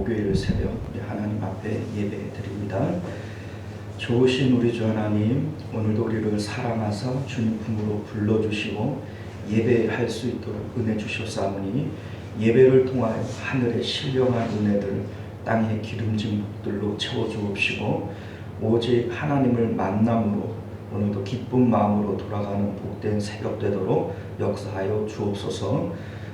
목요일 새벽 우리 하나님 앞에 예배드립니다. 좋으신 우리 주 하나님, 오늘도 우리를 사랑하사 주님 품으로 불러주시고 예배할 수 있도록 은혜 주셨사오니 예배를 통하여 하늘의 신령한 은혜들 땅의 기름진 복들로 채워주옵시고 오직 하나님을 만남으로 오늘도 기쁜 마음으로 돌아가는 복된 새벽 되도록 역사하여 주옵소서.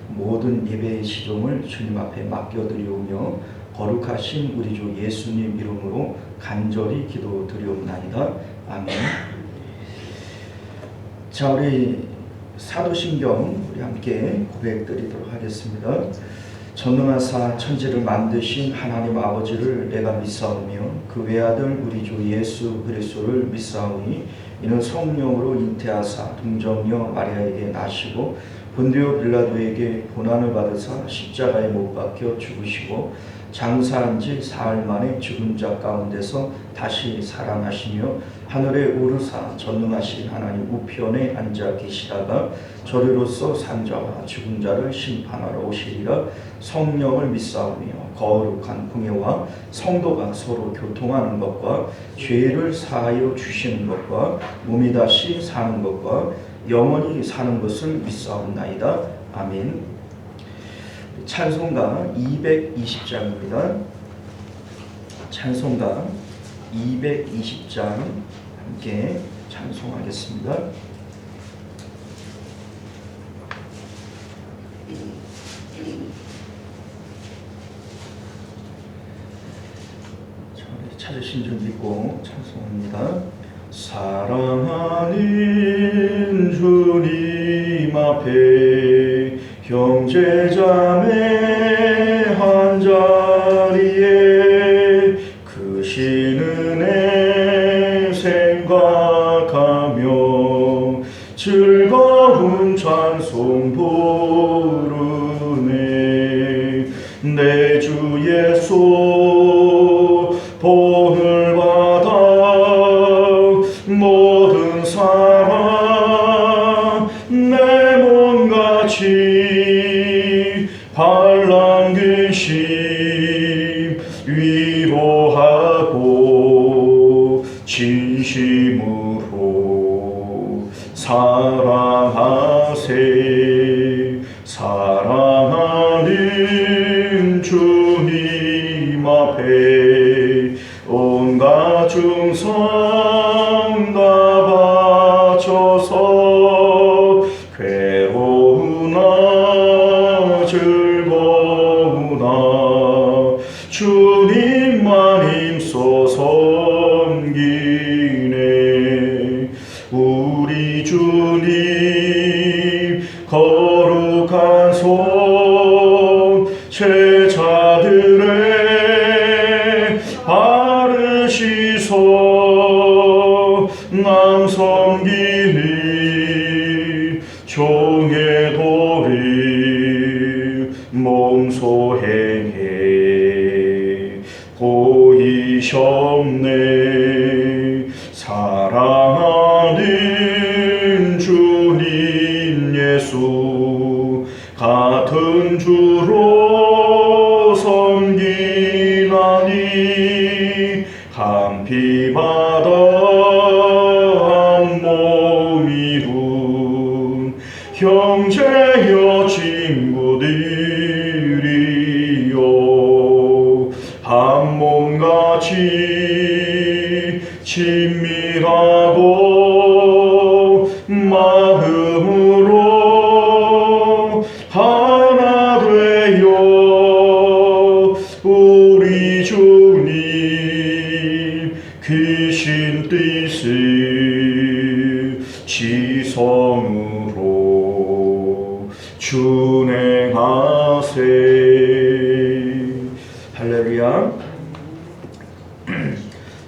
모든 예배의 시종을 주님 앞에 맡겨드리오며 거룩하신 우리 주 예수님 이름으로 간절히 기도드리옵나이다. 아멘. 자, 우리 사도신경 우리 함께 고백드리도록 하겠습니다. 전능하사 천지를 만드신 하나님 아버지를 내가 믿사오며 그 외아들 우리 주 예수 그리스도를 믿사오니 이는 성령으로 잉태하사 동정녀 마리아에게 나시고 본디오 빌라도에게 고난을 받으사 십자가에 못 박혀 죽으시고 장사한 지 사흘 만에 죽은 자 가운데서 다시 살아나시며 하늘에 오르사 전능하신 하나님 우편에 앉아 계시다가 저리로서 산 자와 죽은 자를 심판하러 오시리라. 성령을 믿사오며 거룩한 공예와 성도가 서로 교통하는 것과 죄를 사하여 주시는 것과 몸이 다시 사는 것과 영원히 사는 것을 믿사옵나이다. 아멘. 찬송가 220장입니다. 찬송가 220장 함께 찬송하겠습니다. 찾으신 줄 믿고 찬송합니다. 사랑하는 주님 앞에 형제자매 한자리에 크신 은혜 생각하며 즐거운 찬송 부르네. 내 주 예수 본을 받아 모든 사람 내 몸같이 반란 근심 위로하고 진심으로 사랑하세. 사랑하는 주님 앞에 온갖 충성 다 바쳐서 괴로우나 즐거우나 주님만 힘써 섬기네. 우리 주님 거룩한 손 제자들의 바르시소 남 섬기니 종의 도리 몸소 행해 보이셨네. 사랑하는 주님 예수 같은 주로 섬기나니 한 피 받아 한 몸 이룬 형제여 친구들이여 한 몸같이 친밀하고 마음으로 하나 되어 우리 주님 귀신 뜻을 지성으로 준행하세. 할렐루야.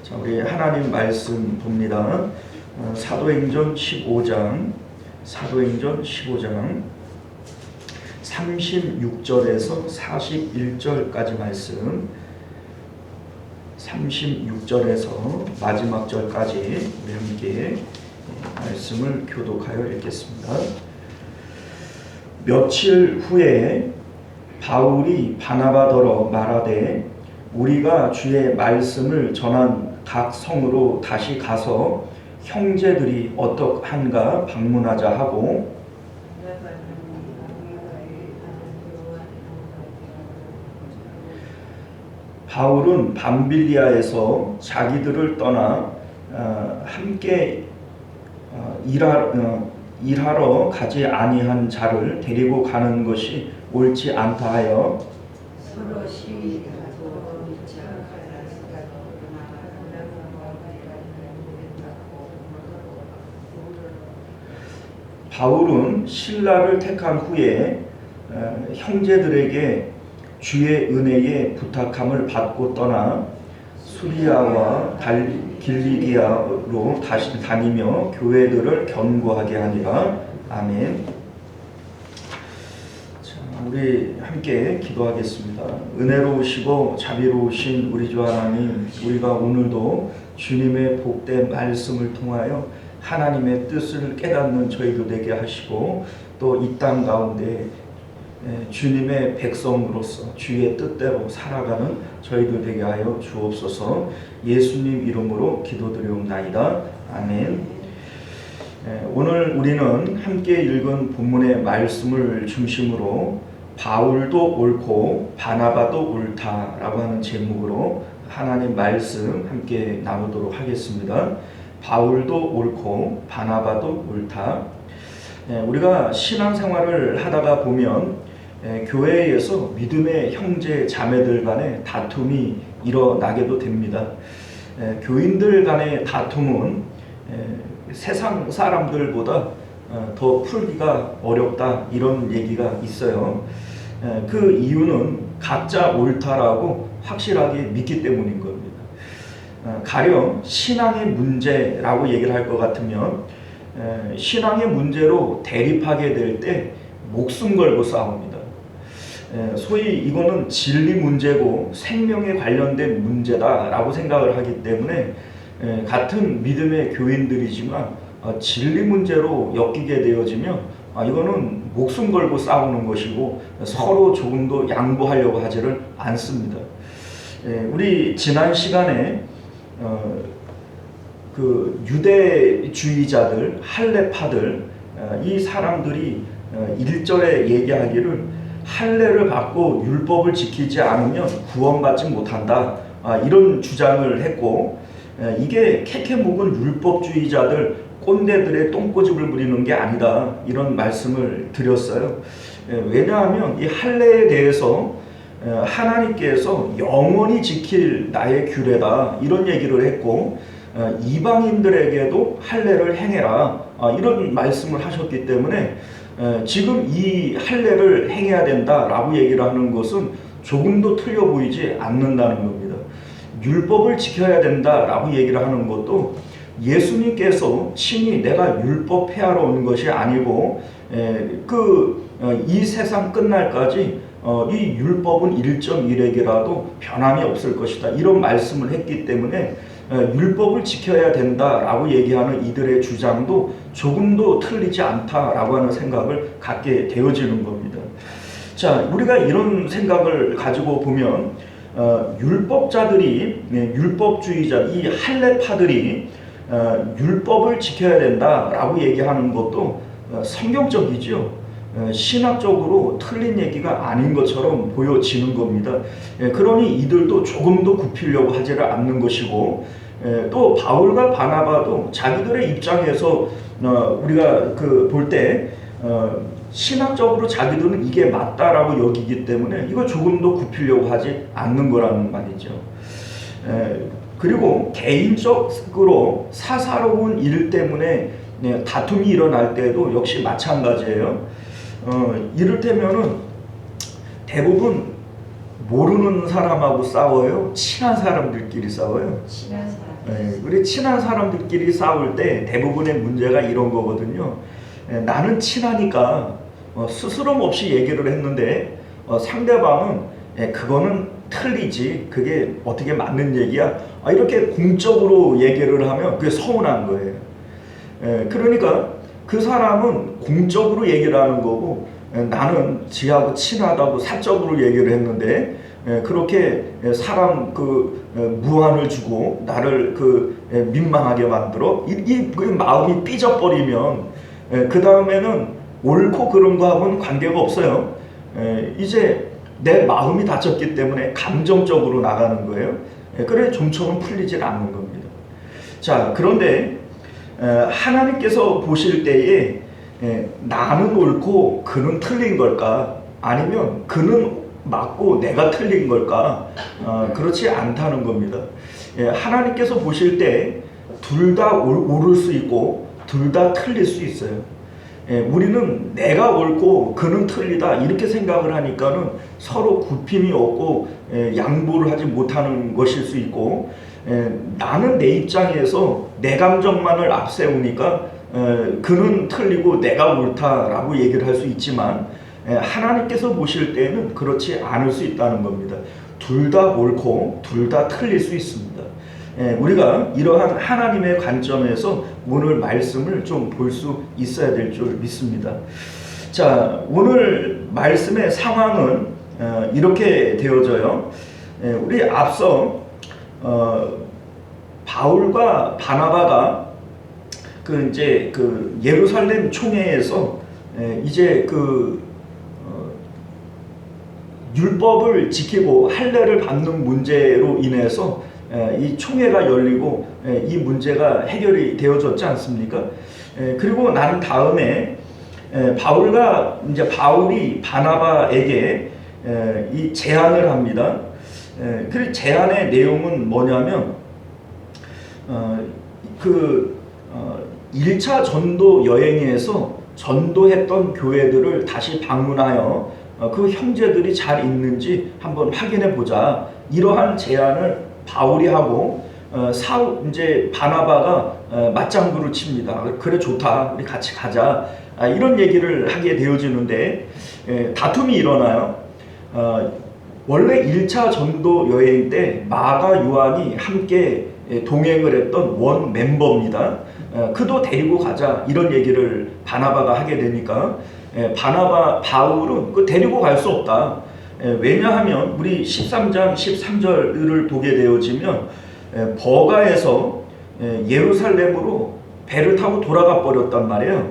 자, 우리 하나님 말씀 봅니다. 사도행전 15장 36절에서 41절까지 말씀, 36절에서 마지막 절까지 우리 함께 말씀을 교독하여 읽겠습니다. 며칠 후에 바울이 바나바더러 말하되 우리가 주의 말씀을 전한 각 성으로 다시 가서 형제들이 어떡한가 방문하자 하고 바울은 밤빌리아에서 자기들을 떠나 함께 일하러 가지 아니한 자를 데리고 가는 것이 옳지 않다 하여 서로 시위하고 바울은 신라를 택한 후에 형제들에게 주의 은혜에 부탁함을 받고 떠나 수리아와 길리기아로 다시 다니며 교회들을 견고하게 하니라. 아멘. 자, 우리 함께 기도하겠습니다. 은혜로우시고 자비로우신 우리 주 하나님, 우리가 오늘도 주님의 복된 말씀을 통하여 하나님의 뜻을 깨닫는 저희도 되게 하시고 또 이 땅 가운데 주님의 백성으로서 주의 뜻대로 살아가는 저희들 되게 하여 주옵소서. 예수님 이름으로 기도드리옵나이다. 아멘. 오늘 우리는 함께 읽은 본문의 말씀을 중심으로 바울도 옳고 바나바도 옳다라고 하는 제목으로 하나님 말씀 함께 나누도록 하겠습니다. 바울도 옳고 바나바도 옳다. 우리가 신앙생활을 하다가 보면 교회에서 믿음의 형제 자매들 간의 다툼이 일어나게도 됩니다. 교인들 간의 다툼은 세상 사람들보다 더 풀기가 어렵다 이런 얘기가 있어요. 그 이유는 각자 옳다라고 확실하게 믿기 때문인 겁니다. 가령 신앙의 문제라고 얘기를 할 것 같으면 신앙의 문제로 대립하게 될 때 목숨 걸고 싸웁니다. 소위 이거는 진리 문제고 생명에 관련된 문제다라고 생각을 하기 때문에 같은 믿음의 교인들이지만 진리 문제로 엮이게 되어지면 이거는 목숨 걸고 싸우는 것이고 서로 조금도 양보하려고 하지를 않습니다. 우리 지난 시간에 그 유대주의자들, 할례파들 이 사람들이 1절에 얘기하기를 할례를 받고 율법을 지키지 않으면 구원받지 못한다 이런 주장을 했고 이게 캐캐 묵은 율법주의자들 꼰대들의 똥꼬집을 부리는 게 아니다 이런 말씀을 드렸어요. 왜냐하면 이 할례에 대해서 하나님께서 영원히 지킬 나의 규례다 이런 얘기를 했고 이방인들에게도 할례를 행해라 이런 말씀을 하셨기 때문에 지금 이 할례를 행해야 된다라고 얘기를 하는 것은 조금도 틀려 보이지 않는다는 겁니다. 율법을 지켜야 된다라고 얘기를 하는 것도 예수님께서 친히 내가 율법 폐하러 온 것이 아니고 이 세상 끝날까지 이 율법은 1.1핵이라도 변함이 없을 것이다 이런 말씀을 했기 때문에 율법을 지켜야 된다라고 얘기하는 이들의 주장도 조금도 틀리지 않다라고 하는 생각을 갖게 되어지는 겁니다. 자, 우리가 이런 생각을 가지고 보면 율법자들이 율법주의자 이 할례파들이 율법을 지켜야 된다라고 얘기하는 것도 성경적이죠. 신학적으로 틀린 얘기가 아닌 것처럼 보여지는 겁니다. 그러니 이들도 조금도 굽히려고 하지를 않는 것이고 또 바울과 바나바도 자기들의 입장에서 우리가 볼 때 신학적으로 자기들은 이게 맞다라고 여기기 때문에 이거 조금도 굽히려고 하지 않는 거라는 말이죠. 그리고 개인적으로 사사로운 일 때문에 다툼이 일어날 때도 역시 마찬가지예요. 이를테면은 대부분 모르는 사람하고 싸워요? 친한 사람들끼리 싸워요? 친한 사람. 우리 친한 사람들끼리 싸울 때 대부분의 문제가 이런 거거든요. 나는 친하니까 스스럼 없이 얘기를 했는데 상대방은 그거는 틀리지 그게 어떻게 맞는 얘기야 이렇게 공적으로 얘기를 하면 그게 서운한 거예요. 그러니까 그 사람은 공적으로 얘기를 하는 거고 나는 지하고 친하다고 사적으로 얘기를 했는데 그렇게 사람 무한을 주고 나를 민망하게 만들어 그 마음이 삐져버리면 그 다음에는 옳고 그른 거하고는 관계가 없어요. 이제 내 마음이 다쳤기 때문에 감정적으로 나가는 거예요. 그래 좀처럼 풀리질 않는 겁니다. 자, 그런데 하나님께서 보실 때에 나는 옳고 그는 틀린 걸까? 아니면 그는 맞고 내가 틀린 걸까? 그렇지 않다는 겁니다. 하나님께서 보실 때 둘 다 옳을 수 있고 둘 다 틀릴 수 있어요. 우리는 내가 옳고 그는 틀리다 이렇게 생각을 하니까는 서로 굽힘이 없고 양보를 하지 못하는 것일 수 있고, 나는 내 입장에서 내 감정만을 앞세우니까 그는 틀리고 내가 옳다라고 얘기를 할 수 있지만 하나님께서 보실 때는 그렇지 않을 수 있다는 겁니다. 둘 다 옳고 둘 다 틀릴 수 있습니다. 우리가 이러한 하나님의 관점에서 오늘 말씀을 좀 볼 수 있어야 될 줄 믿습니다. 자, 오늘 말씀의 상황은 이렇게 되어져요. 우리 앞서 바울과 바나바가 이제 예루살렘 총회에서 이제 율법을 지키고 할례를 받는 문제로 인해서 이 총회가 열리고 이 문제가 해결이 되어졌지 않습니까? 그리고 난 다음에 바울이 바나바에게 이 제안을 합니다. 그 제안의 내용은 뭐냐면 1차 전도 여행에서 전도했던 교회들을 다시 방문하여 그 형제들이 잘 있는지 한번 확인해 보자. 이러한 제안을 바울이 하고 이제 바나바가 맞장구를 칩니다. 그래 좋다, 우리 같이 가자. 이런 얘기를 하게 되어지는데 다툼이 일어나요. 원래 1차 전도 여행 때 마가 요한이 함께 동행을 했던 원 멤버입니다. 그도 데리고 가자 이런 얘기를 바나바가 하게 되니까 바울은 데리고 갈 수 없다. 왜냐하면 우리 13장 13절을 보게 되어지면 버가에서 예루살렘으로 배를 타고 돌아가 버렸단 말이에요.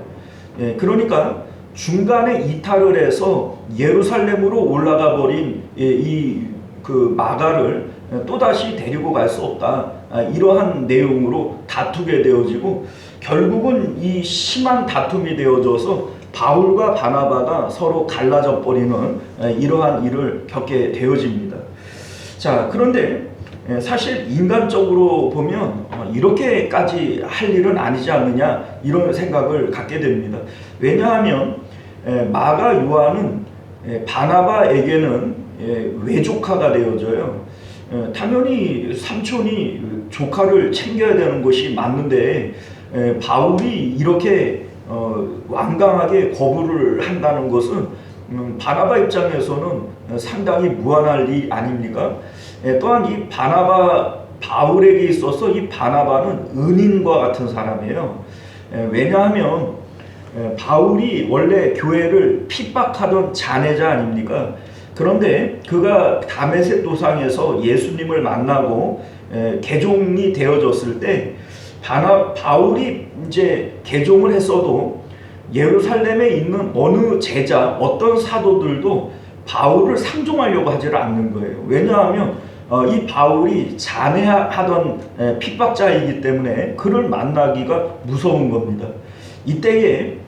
그러니까 중간에 이탈을 해서 예루살렘으로 올라가 버린 마가를 또다시 데리고 갈 수 없다. 이러한 내용으로 다투게 되어지고 결국은 이 심한 다툼이 되어져서 바울과 바나바가 서로 갈라져 버리는 이러한 일을 겪게 되어집니다. 자, 그런데 사실 인간적으로 보면 이렇게까지 할 일은 아니지 않느냐 이런 생각을 갖게 됩니다. 왜냐하면 마가 요한은 바나바에게는 외조카가 되어져요. 당연히 삼촌이 조카를 챙겨야 되는 것이 맞는데 바울이 이렇게 완강하게 거부를 한다는 것은 바나바 입장에서는 상당히 무안할 일 아닙니까? 또한 이 바울에게 있어서 이 바나바는 은인과 같은 사람이에요. 왜냐하면 바울이 원래 교회를 핍박하던 잔해자 아닙니까? 그런데 그가 다메섹 도상에서 예수님을 만나고 개종이 되어졌을 때 바울이 이제 개종을 했어도 예루살렘에 있는 어느 제자, 어떤 사도들도 바울을 상종하려고 하지 않는 거예요. 왜냐하면 이 바울이 잔해하던 핍박자이기 때문에 그를 만나기가 무서운 겁니다. 이때에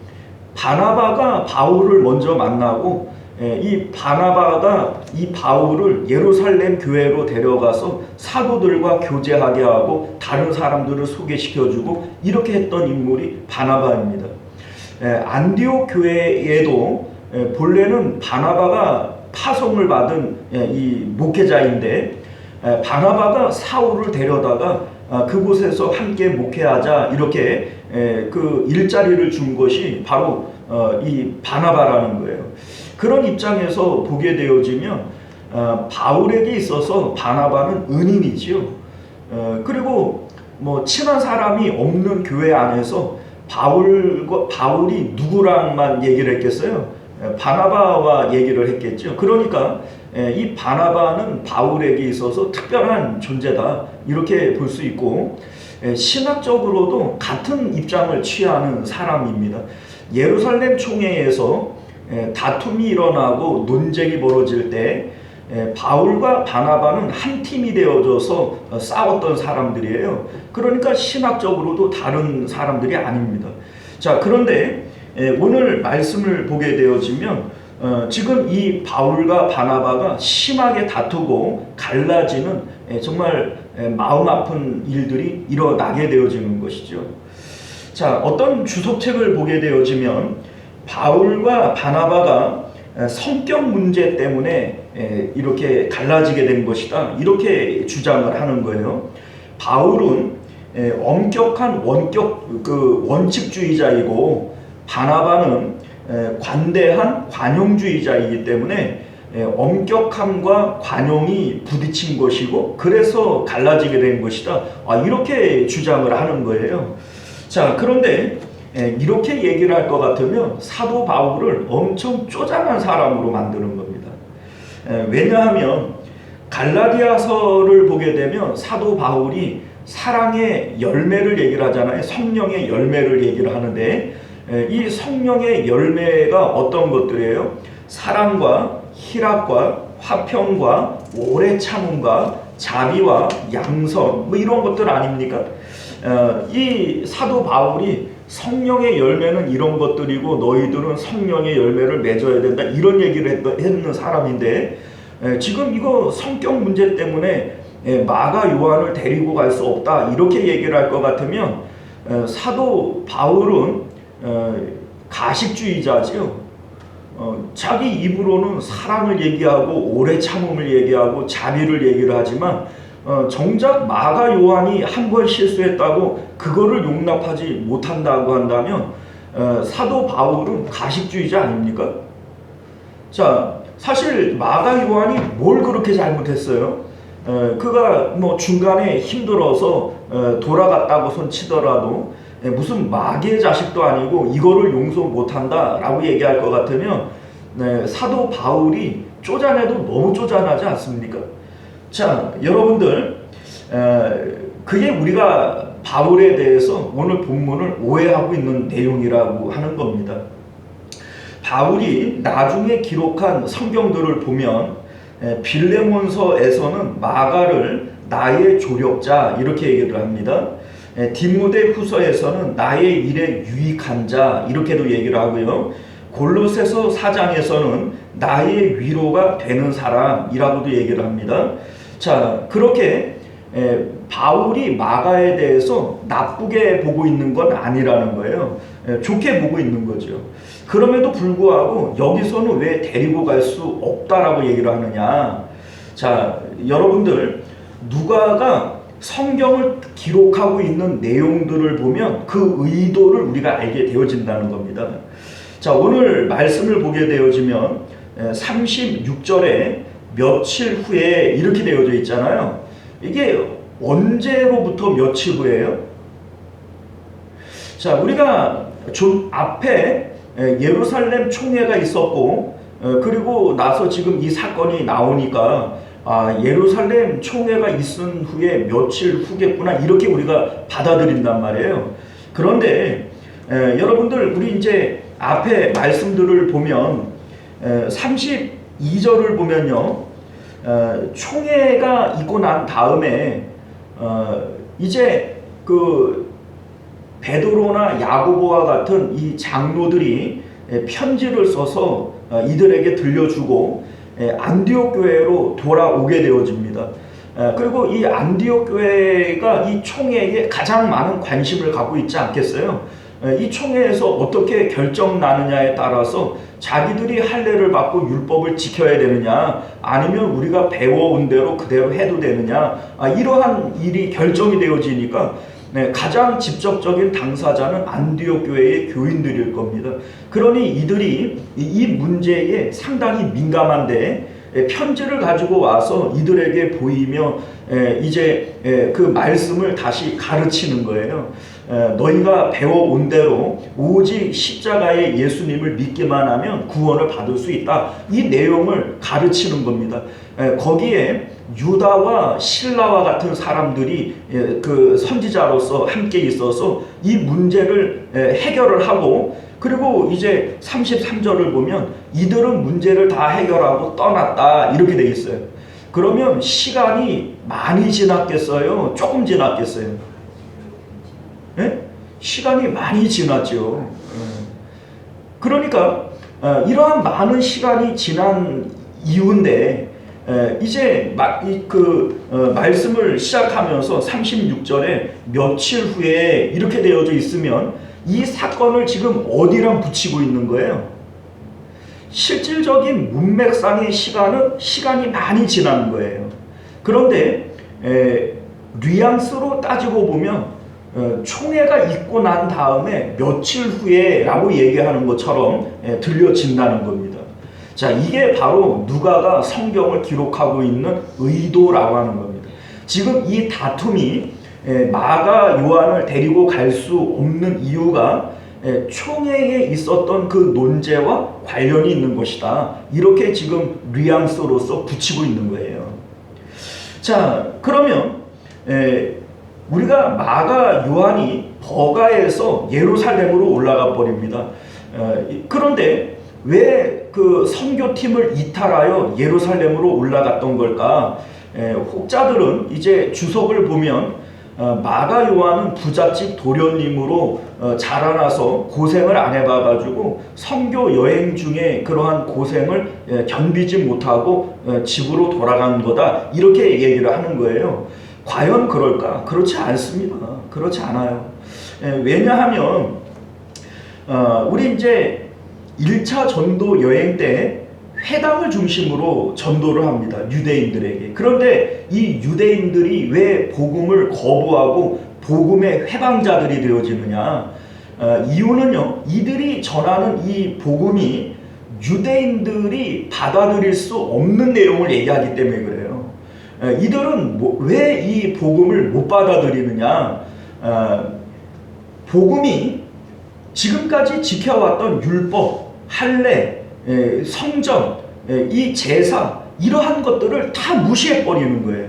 바나바가 바울을 먼저 만나고 이 바나바가 이 바울을 예루살렘 교회로 데려가서 사도들과 교제하게 하고 다른 사람들을 소개시켜주고 이렇게 했던 인물이 바나바입니다. 안디옥 교회에도 본래는 바나바가 파송을 받은 이 목회자인데 바나바가 사울을 데려다가 그곳에서 함께 목회하자 이렇게 그 일자리를 준 것이 바로 이 바나바라는 거예요. 그런 입장에서 보게 되어지면 바울에게 있어서 바나바는 은인이지요. 그리고 뭐 친한 사람이 없는 교회 안에서 바울이 누구랑만 얘기를 했겠어요? 바나바와 얘기를 했겠죠. 그러니까 이 바나바는 바울에게 있어서 특별한 존재다 이렇게 볼 수 있고, 신학적으로도 같은 입장을 취하는 사람입니다. 예루살렘 총회에서 다툼이 일어나고 논쟁이 벌어질 때 바울과 바나바는 한 팀이 되어져서 싸웠던 사람들이에요. 그러니까 신학적으로도 다른 사람들이 아닙니다. 자, 그런데 오늘 말씀을 보게 되어지면 지금 이 바울과 바나바가 심하게 다투고 갈라지는 정말 마음 아픈 일들이 일어나게 되어지는 것이죠. 자, 어떤 주석책을 보게 되어지면 바울과 바나바가 성격 문제 때문에 이렇게 갈라지게 된 것이다 이렇게 주장을 하는 거예요. 바울은 엄격한 원칙주의자이고 바나바는 관대한 관용주의자이기 때문에 엄격함과 관용이 부딪힌 것이고 그래서 갈라지게 된 것이다 이렇게 주장을 하는 거예요. 자, 그런데 이렇게 얘기를 할 것 같으면 사도 바울을 엄청 쪼잔한 사람으로 만드는 겁니다. 왜냐하면 갈라디아서를 보게 되면 사도 바울이 사랑의 열매를 얘기를 하잖아요. 성령의 열매를 얘기를 하는데 이 성령의 열매가 어떤 것들이에요? 사랑과 희락과 화평과 오래 참음과 자비와 양선 뭐 이런 것들 아닙니까? 이 사도 바울이 성령의 열매는 이런 것들이고 너희들은 성령의 열매를 맺어야 된다 이런 얘기를 했는 사람인데 지금 이거 성격 문제 때문에 마가 요한을 데리고 갈 수 없다 이렇게 얘기를 할 것 같으면 사도 바울은 가식주의자죠. 자기 입으로는 사랑을 얘기하고 오래 참음을 얘기하고 자비를 얘기를 하지만 정작 마가 요한이 한 번 실수했다고 그거를 용납하지 못한다고 한다면 사도 바울은 가식주의자 아닙니까? 자, 사실 마가 요한이 뭘 그렇게 잘못했어요? 그가 뭐 중간에 힘들어서 돌아갔다고 손 치더라도 무슨 마귀의 자식도 아니고 이거를 용서 못한다 라고 얘기할 것 같으면 사도 바울이 쪼잔해도 너무 쪼잔하지 않습니까? 자, 여러분들 그게 우리가 바울에 대해서 오늘 본문을 오해하고 있는 내용이라고 하는 겁니다. 바울이 나중에 기록한 성경들을 보면 빌레몬서에서는 마가를 나의 조력자 이렇게 얘기를 합니다. 디모데 후서에서는 나의 일에 유익한 자 이렇게도 얘기를 하고요. 골로새서 4장에서는 나의 위로가 되는 사람이라고도 얘기를 합니다. 자, 그렇게 바울이 마가에 대해서 나쁘게 보고 있는 건 아니라는 거예요. 좋게 보고 있는 거죠. 그럼에도 불구하고 여기서는 왜 데리고 갈 수 없다라고 얘기를 하느냐. 자, 여러분들 누가가 성경을 기록하고 있는 내용들을 보면 그 의도를 우리가 알게 되어진다는 겁니다. 자, 오늘 말씀을 보게 되어지면 36절에 며칠 후에 이렇게 되어져 있잖아요. 이게 언제로부터 며칠 후에요? 자, 우리가 좀 앞에 예루살렘 총회가 있었고 그리고 나서 지금 이 사건이 나오니까 예루살렘 총회가 있은 후에 며칠 후겠구나 이렇게 우리가 받아들인단 말이에요. 그런데 여러분들 우리 이제 앞에 말씀들을 보면 32절을 보면요. 총회가 있고 난 다음에 이제 그 베드로나 야고보와 같은 이 장로들이 편지를 써서 이들에게 들려주고 안디옥 교회로 돌아오게 되어집니다. 그리고 이 안디옥 교회가 이 총회에 가장 많은 관심을 갖고 있지 않겠어요? 이 총회에서 어떻게 결정 나느냐에 따라서 자기들이 할례를 받고 율법을 지켜야 되느냐 아니면 우리가 배워온 대로 그대로 해도 되느냐 이러한 일이 결정이 되어지니까 가장 직접적인 당사자는 안디옥 교회의 교인들일 겁니다. 그러니 이들이 이 문제에 상당히 민감한데 편지를 가지고 와서 이들에게 보이며 이제 그 말씀을 다시 가르치는 거예요. 너희가 배워온 대로 오직 십자가의 예수님을 믿기만 하면 구원을 받을 수 있다. 이 내용을 가르치는 겁니다. 거기에 유다와 실라와 같은 사람들이 그 선지자로서 함께 있어서 이 문제를 해결을 하고, 그리고 이제 33절을 보면 이들은 문제를 다 해결하고 떠났다 이렇게 돼 있어요. 그러면 시간이 많이 지났겠어요? 조금 지났겠어요? 네? 시간이 많이 지났죠. 그러니까 이러한 많은 시간이 지난 이후인데 이제 말씀을 시작하면서 36절에 며칠 후에 이렇게 되어져 있으면 이 사건을 지금 어디랑 붙이고 있는 거예요? 실질적인 문맥상의 시간이 많이 지난 거예요. 그런데 뉘앙스로 따지고 보면 총회가 있고 난 다음에 며칠 후에 라고 얘기하는 것처럼 들려진다는 겁니다. 자, 이게 바로 누가가 성경을 기록하고 있는 의도라고 하는 겁니다. 지금 이 다툼이 마가 요한을 데리고 갈 수 없는 이유가 총회에 있었던 그 논제와 관련이 있는 것이다. 이렇게 지금 뉘앙스로서 붙이고 있는 거예요. 자, 그러면 우리가 마가 요한이 버가에서 예루살렘으로 올라가 버립니다. 그런데 왜 그 선교팀을 이탈하여 예루살렘으로 올라갔던 걸까? 혹자들은 이제 주석을 보면 마가 요한은 부잣집 도련님으로 자라나서 고생을 안 해봐가지고 선교 여행 중에 그러한 고생을 견디지 못하고 집으로 돌아간 거다, 이렇게 얘기를 하는 거예요. 과연 그럴까? 그렇지 않습니다. 그렇지 않아요. 왜냐하면 우리 이제 1차 전도 여행 때 회당을 중심으로 전도를 합니다. 유대인들에게. 그런데 이 유대인들이 왜 복음을 거부하고 복음의 회방자들이 되어지느냐? 이유는요, 이들이 전하는 이 복음이 유대인들이 받아들일 수 없는 내용을 얘기하기 때문에 그래요. 이들은 왜 이 복음을 못 받아들이느냐? 복음이 지금까지 지켜왔던 율법, 할례, 성전, 이 제사, 이러한 것들을 다 무시해버리는 거예요.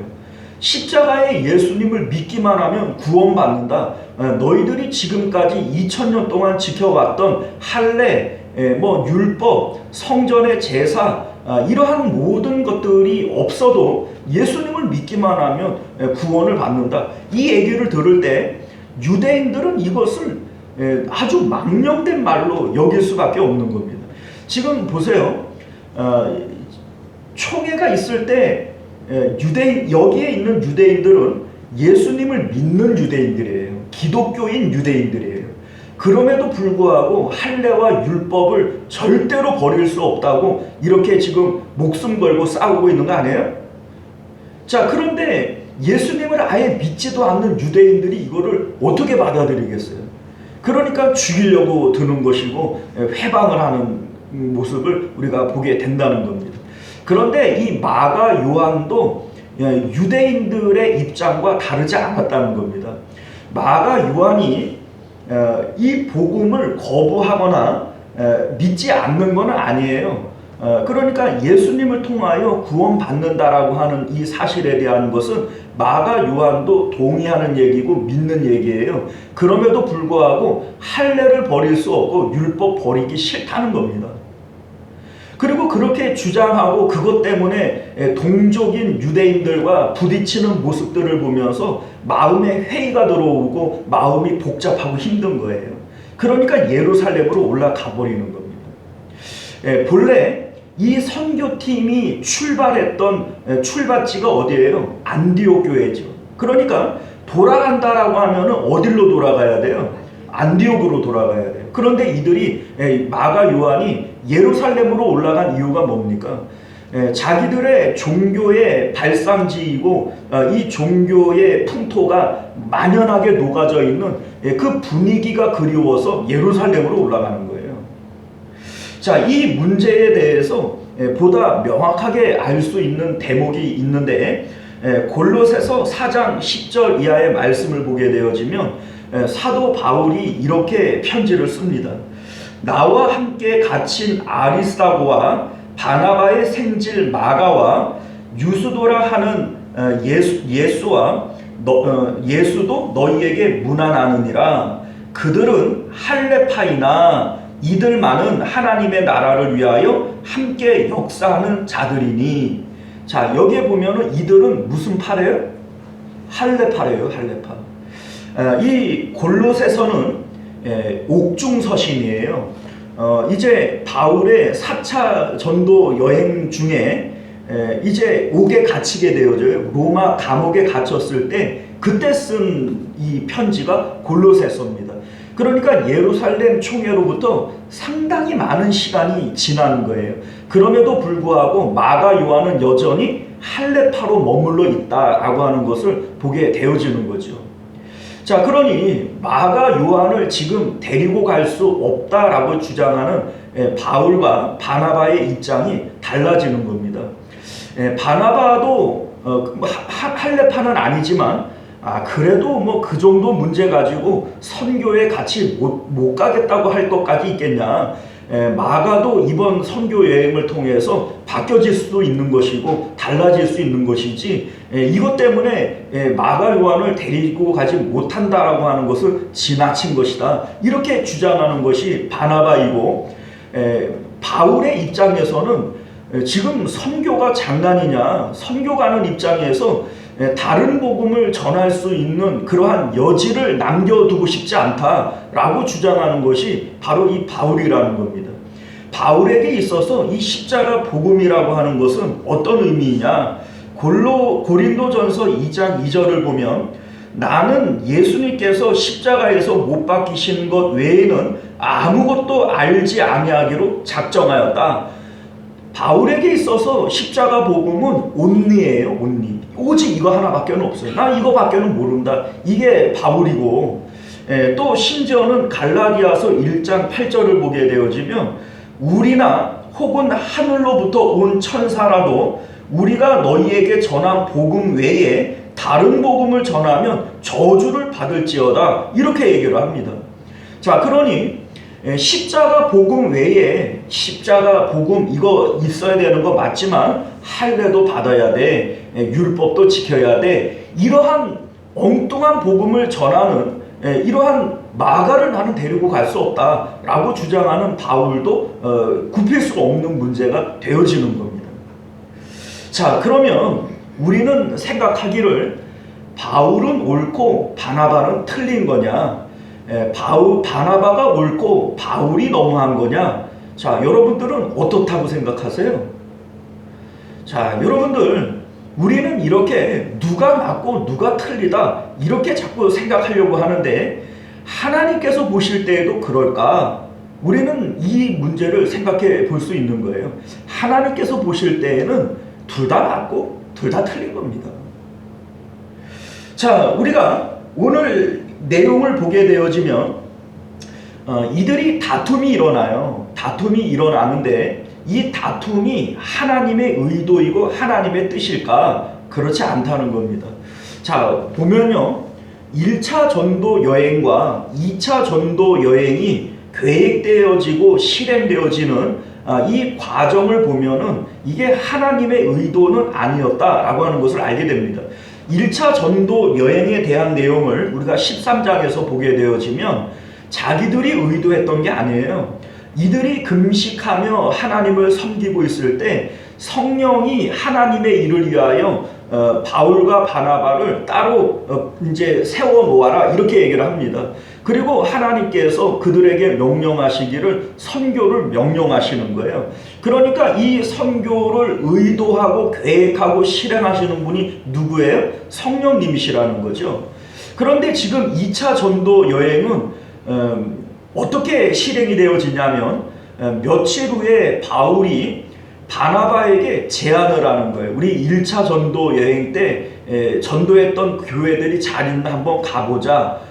십자가의 예수님을 믿기만 하면 구원받는다. 너희들이 지금까지 2000년 동안 지켜왔던 할례, 율법, 성전의 제사, 이러한 모든 것들이 없어도 예수님을 믿기만 하면 구원을 받는다. 이 얘기를 들을 때 유대인들은 이것을 아주 망령된 말로 여길 수밖에 없는 겁니다. 지금 보세요. 총회가 있을 때 여기에 있는 유대인들은 예수님을 믿는 유대인들이에요. 기독교인 유대인들이에요. 그럼에도 불구하고 할례와 율법을 절대로 버릴 수 없다고 이렇게 지금 목숨 걸고 싸우고 있는 거 아니에요? 자, 그런데 예수님을 아예 믿지도 않는 유대인들이 이거를 어떻게 받아들이겠어요? 그러니까 죽이려고 드는 것이고 회방을 하는 모습을 우리가 보게 된다는 겁니다. 그런데 이 마가 요한도 유대인들의 입장과 다르지 않았다는 겁니다. 마가 요한이 이 복음을 거부하거나 믿지 않는 건 아니에요. 그러니까 예수님을 통하여 구원받는다라고 하는 이 사실에 대한 것은 마가 요한도 동의하는 얘기고 믿는 얘기예요. 그럼에도 불구하고 할례를 버릴 수 없고 율법 버리기 싫다는 겁니다. 그리고 그렇게 주장하고 그것 때문에 동족인 유대인들과 부딪히는 모습들을 보면서 마음에 회의가 들어오고 마음이 복잡하고 힘든 거예요. 그러니까 예루살렘으로 올라가 버리는 겁니다. 본래 이 선교팀이 출발했던 출발지가 어디예요? 안디옥 교회죠. 그러니까 돌아간다라고 하면 어디로 돌아가야 돼요? 안디옥으로 돌아가야 돼요. 그런데 이들이 마가 요한이 예루살렘으로 올라간 이유가 뭡니까? 자기들의 종교의 발상지이고 이 종교의 풍토가 만연하게 녹아져 있는 그 분위기가 그리워서 예루살렘으로 올라가는 거예요. 자, 이 문제에 대해서 보다 명확하게 알 수 있는 대목이 있는데 골로새서 4장 10절 이하의 말씀을 보게 되어지면 사도 바울이 이렇게 편지를 씁니다. 나와 함께 갇힌 아리스다고와 바나바의 생질 마가와 유수도라 하는 예수도 너희에게 문안하느니라. 그들은 할레파이나 이들만은 하나님의 나라를 위하여 함께 역사하는 자들이니. 자, 여기에 보면은 이들은 무슨 파래요? 할레파래요. 할레파. 이 골로새서는 옥중서신이에요. 이제 바울의 4차 전도 여행 중에 이제 옥에 갇히게 되어져요. 로마 감옥에 갇혔을 때 그때 쓴 이 편지가 골로새서입니다. 그러니까 예루살렘 총회로부터 상당히 많은 시간이 지난 거예요. 그럼에도 불구하고 마가 요한은 여전히 할레파로 머물러 있다라고 하는 것을 보게 되어지는 거죠. 자, 그러니 마가 요한을 지금 데리고 갈 수 없다라고 주장하는 바울과 바나바의 입장이 달라지는 겁니다. 바나바도 할레파는 아니지만 그래도 뭐 그 정도 문제 가지고 선교에 같이 못 가겠다고 할 것까지 있겠냐. 마가도 이번 선교 여행을 통해서 바뀌어질 수도 있는 것이고 달라질 수 있는 것이지, 이것 때문에 마가 요한을 데리고 가지 못한다라고 하는 것을 지나친 것이다, 이렇게 주장하는 것이 바나바이고, 바울의 입장에서는 지금 선교가 장난이냐, 선교 가는 입장에서 다른 복음을 전할 수 있는 그러한 여지를 남겨두고 싶지 않다라고 주장하는 것이 바로 이 바울이라는 겁니다. 바울에게 있어서 이 십자가 복음이라고 하는 것은 어떤 의미이냐? 고린도전서 2장 2절을 보면 나는 예수님께서 십자가에서 못 박히신 것 외에는 아무것도 알지 아니하기로 작정하였다. 바울에게 있어서 십자가 복음은 온리예요. 온리. 오직 이거 하나밖에 없어요. 나 이거밖에는 모른다. 이게 바울이고, 또 심지어는 갈라디아서 1장 8절을 보게 되어지면 우리나 혹은 하늘로부터 온 천사라도 우리가 너희에게 전한 복음 외에 다른 복음을 전하면 저주를 받을지어다, 이렇게 얘기를 합니다. 자, 그러니 십자가 복음 외에, 십자가 복음 이거 있어야 되는 거 맞지만 할례도 받아야 돼, 율법도 지켜야 돼, 이러한 엉뚱한 복음을 전하는 이러한 마가를 나는 데리고 갈 수 없다라고 주장하는 바울도 굽힐 수가 없는 문제가 되어지는 겁니다. 자, 그러면 우리는 생각하기를 바울은 옳고 바나바는 틀린 거냐, 바나바가 옳고 바울이 너무한 거냐? 자, 여러분들은 어떻다고 생각하세요? 자, 여러분들, 우리는 이렇게 누가 맞고 누가 틀리다 이렇게 자꾸 생각하려고 하는데 하나님께서 보실 때에도 그럴까? 우리는 이 문제를 생각해 볼 수 있는 거예요. 하나님께서 보실 때에는 둘 다 맞고 둘 다 틀린 겁니다. 자, 우리가 오늘 내용을 보게 되어지면 이들이 다툼이 일어나요. 다툼이 일어나는데 이 다툼이 하나님의 의도이고 하나님의 뜻일까? 그렇지 않다는 겁니다. 자, 보면요, 1차 전도 여행과 2차 전도 여행이 계획되어지고 실행되어지는 이 과정을 보면은 이게 하나님의 의도는 아니었다라고 하는 것을 알게 됩니다. 1차 전도 여행에 대한 내용을 우리가 13장에서 보게 되어지면 자기들이 의도했던 게 아니에요. 이들이 금식하며 하나님을 섬기고 있을 때 성령이 하나님의 일을 위하여 바울과 바나바를 따로 이제 세워 놓아라, 이렇게 얘기를 합니다. 그리고 하나님께서 그들에게 명령하시기를 선교를 명령하시는 거예요. 그러니까 이 선교를 의도하고 계획하고 실행하시는 분이 누구예요? 성령님이시라는 거죠. 그런데 지금 2차 전도 여행은 어떻게 실행이 되어지냐면 며칠 후에 바울이 바나바에게 제안을 하는 거예요. 우리 1차 전도 여행 때 전도했던 교회들이 잘 있나 한번 가보자.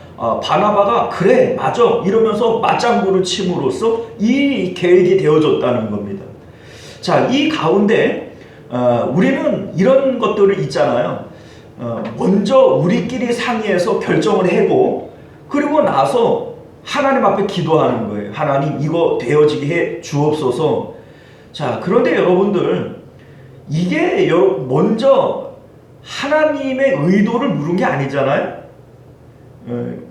바나바가 그래 맞아 이러면서 맞장구를 침으로써 이 계획이 되어졌다는 겁니다. 자, 이 가운데 우리는 이런 것들을 있잖아요. 먼저 우리끼리 상의해서 결정을 하고 그리고 나서 하나님 앞에 기도하는 거예요. 하나님 이거 되어지게 해 주옵소서. 자, 그런데 여러분들 이게 먼저 하나님의 의도를 물은 게 아니잖아요.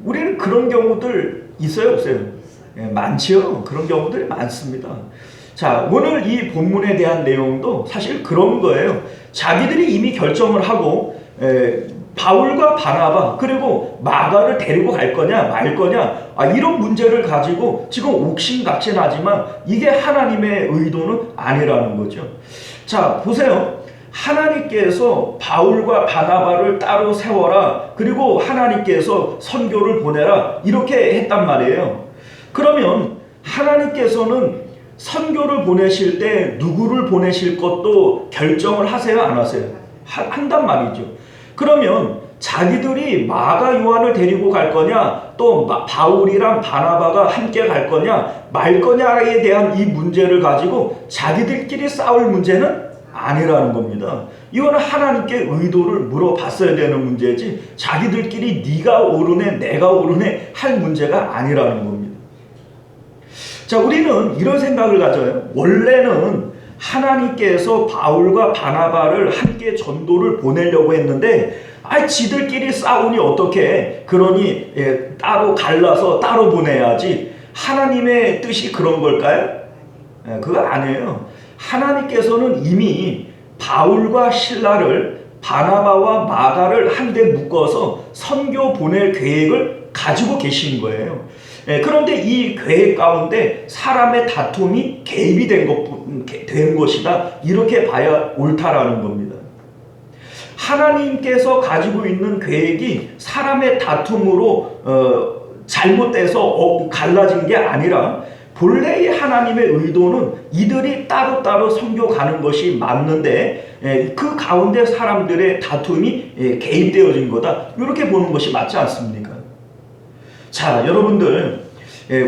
우리는 그런 경우들 있어요, 없어요? 많지요. 그런 경우들이 많습니다. 자, 오늘 이 본문에 대한 내용도 사실 그런 거예요. 자기들이 이미 결정을 하고 바울과 바나바 그리고 마가를 데리고 갈 거냐 말 거냐 이런 문제를 가지고 지금 옥신각신하지만 이게 하나님의 의도는 아니라는 거죠. 자, 보세요. 하나님께서 바울과 바나바를 따로 세워라, 그리고 하나님께서 선교를 보내라, 이렇게 했단 말이에요. 그러면 하나님께서는 선교를 보내실 때 누구를 보내실 것도 결정을 하세요, 안 하세요? 한단 말이죠. 그러면 자기들이 마가 요한을 데리고 갈 거냐, 또 바울이랑 바나바가 함께 갈 거냐 말 거냐에 대한 이 문제를 가지고 자기들끼리 싸울 문제는 아니라는 겁니다. 이거는 하나님께 의도를 물어봤어야 되는 문제지 자기들끼리 네가 옳으네 내가 옳으네 할 문제가 아니라는 겁니다. 자, 우리는 이런 생각을 가져요. 원래는 하나님께서 바울과 바나바를 함께 전도를 보내려고 했는데 지들끼리 싸우니 어떻게, 그러니 따로 갈라서 따로 보내야지. 하나님의 뜻이 그런 걸까요? 그거 아니에요. 하나님께서는 이미 바울과 실라를, 바나바와 마가를 한데 묶어서 선교 보낼 계획을 가지고 계신 거예요. 그런데 이 계획 가운데 사람의 다툼이 개입이 된 것이다, 이렇게 봐야 옳다라는 겁니다. 하나님께서 가지고 있는 계획이 사람의 다툼으로 잘못돼서 갈라진 게 아니라 본래의 하나님의 의도는 이들이 따로따로 선교 가는 것이 맞는데 그 가운데 사람들의 다툼이 개입되어진 거다, 이렇게 보는 것이 맞지 않습니까? 자, 여러분들,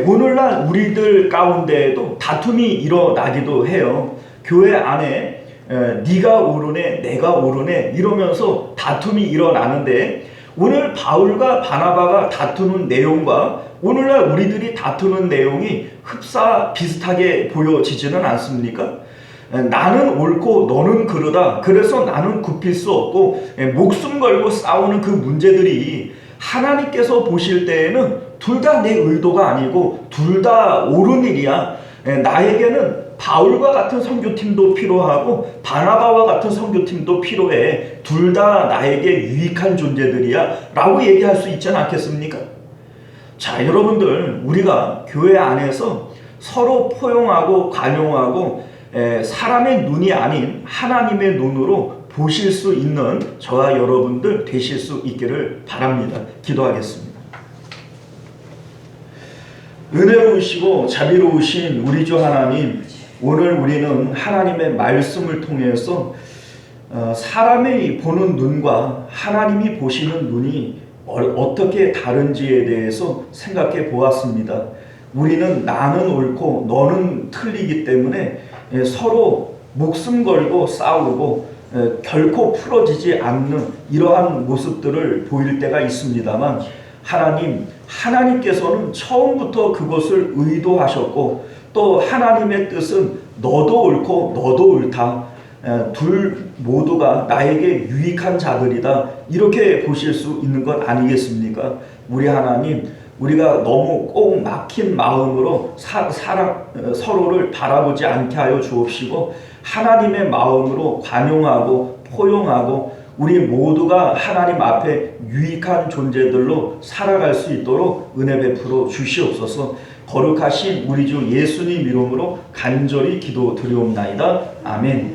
오늘날 우리들 가운데에도 다툼이 일어나기도 해요. 교회 안에 네가 옳으네 내가 옳으네 이러면서 다툼이 일어나는데, 오늘 바울과 바나바가 다투는 내용과 오늘날 우리들이 다투는 내용이 흡사 비슷하게 보여지지는 않습니까? 나는 옳고 너는 그르다, 그래서 나는 굽힐 수 없고 목숨 걸고 싸우는 그 문제들이 하나님께서 보실 때에는 둘 다 내 의도가 아니고 둘 다 옳은 일이야. 나에게는 바울과 같은 선교팀도 필요하고 바나바와 같은 선교팀도 필요해. 둘 다 나에게 유익한 존재들이야 라고 얘기할 수 있지 않겠습니까? 자, 여러분들, 우리가 교회 안에서 서로 포용하고 관용하고 사람의 눈이 아닌 하나님의 눈으로 보실 수 있는 저와 여러분들 되실 수 있기를 바랍니다. 기도하겠습니다. 은혜로우시고 자비로우신 우리 주 하나님, 오늘 우리는 하나님의 말씀을 통해서 사람이 보는 눈과 하나님이 보시는 눈이 어떻게 다른지에 대해서 생각해 보았습니다. 우리는 나는 옳고 너는 틀리기 때문에 서로 목숨 걸고 싸우고 결코 풀어지지 않는 이러한 모습들을 보일 때가 있습니다만, 하나님께서는 처음부터 그것을 의도하셨고, 또 하나님의 뜻은 너도 옳고 너도 옳다, 둘 모두가 나에게 유익한 자들이다, 이렇게 보실 수 있는 것 아니겠습니까? 우리 하나님, 우리가 너무 꼭 막힌 마음으로 서로를 바라보지 않게 하여 주옵시고, 하나님의 마음으로 관용하고 포용하고 우리 모두가 하나님 앞에 유익한 존재들로 살아갈 수 있도록 은혜 베풀어 주시옵소서. 거룩하신 우리 주 예수님 이름으로 간절히 기도드리옵나이다. 아멘.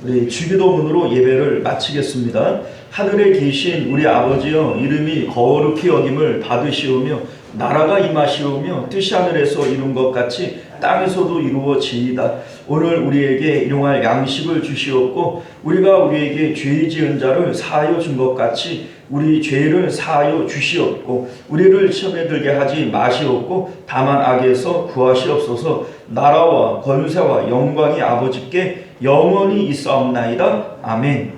우리 주기도문으로 예배를 마치겠습니다. 하늘에 계신 우리 아버지여, 이름이 거룩히 여김을 받으시오며 나라가 임하시오며 뜻이 하늘에서 이룬 것 같이 땅에서도 이루어지이다. 오늘 우리에게 일용할 양식을 주시옵고, 우리가 우리에게 죄 지은 자를 사하여 준 것 같이 우리 죄를 사하여 주시옵고, 우리를 시험에 들게 하지 마시옵고 다만 악에서 구하시옵소서. 나라와 권세와 영광이 아버지께 영원히 있사옵나이다. 아멘.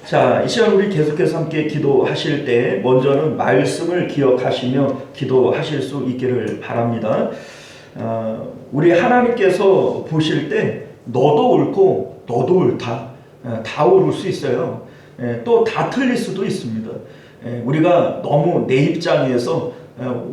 자, 이 시간 우리 계속해서 함께 기도하실 때 먼저는 말씀을 기억하시며 기도하실 수 있기를 바랍니다. 우리 하나님께서 보실 때 너도 옳고 너도 옳다, 다 옳을 수 있어요. 또 다 틀릴 수도 있습니다. 우리가 너무 내 입장에서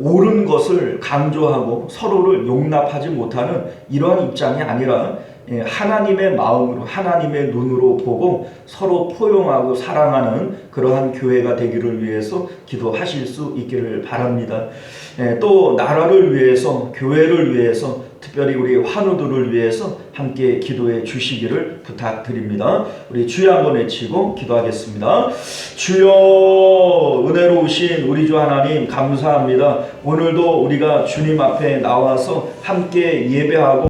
옳은 것을 강조하고 서로를 용납하지 못하는 이러한 입장이 아니라 하나님의 마음으로 하나님의 눈으로 보고 서로 포용하고 사랑하는 그러한 교회가 되기를 위해서 기도하실 수 있기를 바랍니다. 또 나라를 위해서 교회를 위해서 특별히 우리 환우들을 위해서 함께 기도해 주시기를 부탁드립니다. 우리 주여 한번 외치고 기도하겠습니다. 주여, 은혜로우신 우리 주 하나님 감사합니다. 오늘도 우리가 주님 앞에 나와서 함께 예배하고